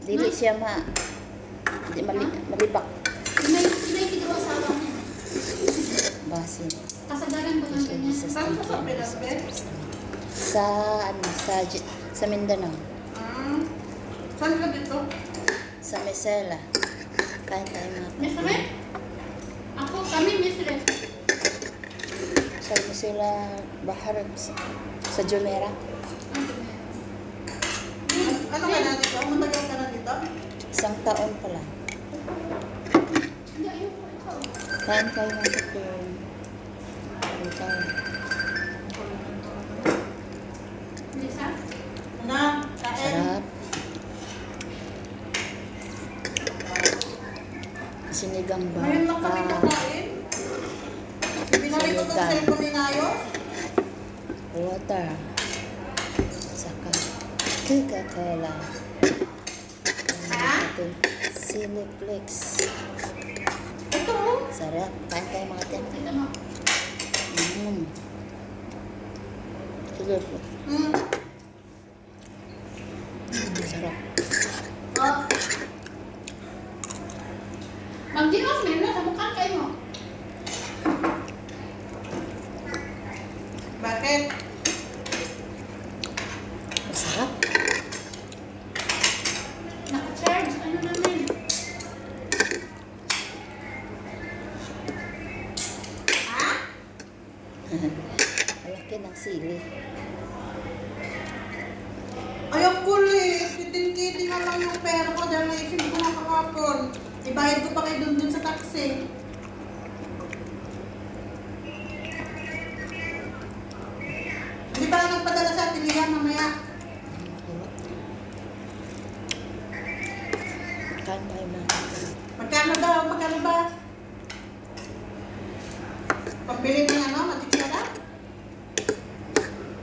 Dili siya di malibak. Sinay kigawa sa awa niya. Basin. Kasagaran ba ng ganyan? Saan sa Pilas, be? Sa Mindanao. Saan ka dito? Sa Mesela. Kain tayo mga Mesre? Ako, kami Mesre. Sa Mesela, Bahar, sa Jumeirah. Ano ka na dito? Matagal ka na dito? Isang taon pa lang. Hindi, ayoko. Ikaw. Kain tayo mga kapatid. Kain tayo. Lisa? Na, kain. Sarap. Sinigang Ngayon lang kami baka. kakain. Binalik ko itong cellphone ni Nayo. Water. Saka Coca-Cola. Cineplex. Ito oh. Sarap. Kain tayo mga kapatid. Ito mo. Sarap. Sarap. Oh. Mag-dios, meron sa mukha kayo mo. Bakit? Masarap. Naka-charge. Ano namin? Ha? Malaki ng sili. Ayaw ko kitin-kitin na lang yung pera ko dahil naisip ko na kahapon. Ibayad ko pa kay Dundun sa taxi. Hindi pa lang nagpadala sa atin yan mamaya. Kain tayo mga kapatid. Magkano daw? Magkano ba? Pambili ng ano? Magic sarap?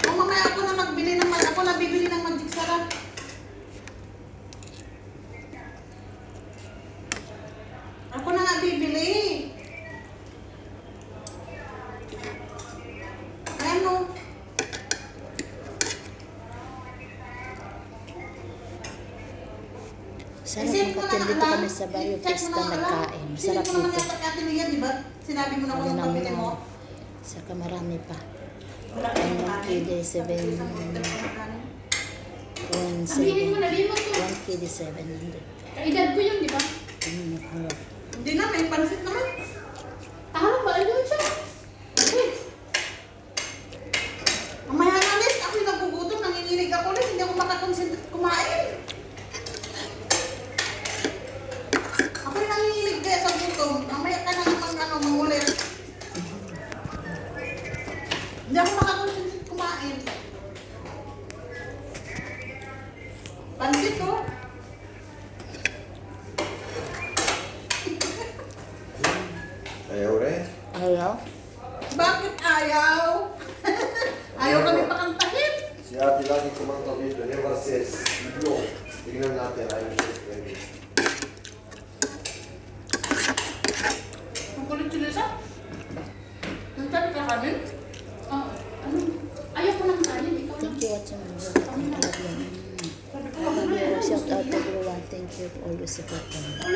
O mamaya ako na magbili ng ako na bibili ng magic sarap. Ako na nga bibili. Ano? Sarap mga kapatid. Dito kami sa Barrio Fiesta nagkain. Masarap Sino ko naman dito. yata kay Ate Lian, di ba? Sinabi mo na kung anong pabili mo. Saka marami pa. Wala Ang kayong 1 KD 7. Sabihin mo na, di mo to. 1 KD 700. Edad ko yun, di ba? Harap. Hindi na, may pansit naman. Tama ba? Ano siya? Mamaya na, Liz. Ako'y nagugutom. Nanginginig ako, Liz. Hindi ako makakonsentrate kumain. Ako'y nanginginig kaya sa gutom. Mamaya ka na naman mangulit. Hindi ako makakonsentrate kumain. Pansit, oh. Ayaw rin. Ayaw? Bakit ayaw? Ayaw kami pakantahin. Si ate lagi kumanta dito. Never says no. Tingnan natin. Ayaw siya pwede. Ang kulit sila sa? Nagsabi ka kami? Oh, ano? Ayaw ko ng kanin. Ikaw lang. Thank you watching my vlog. I love you. Sabi ko, I love you. Shout out to everyone. Thank you for always supporting me.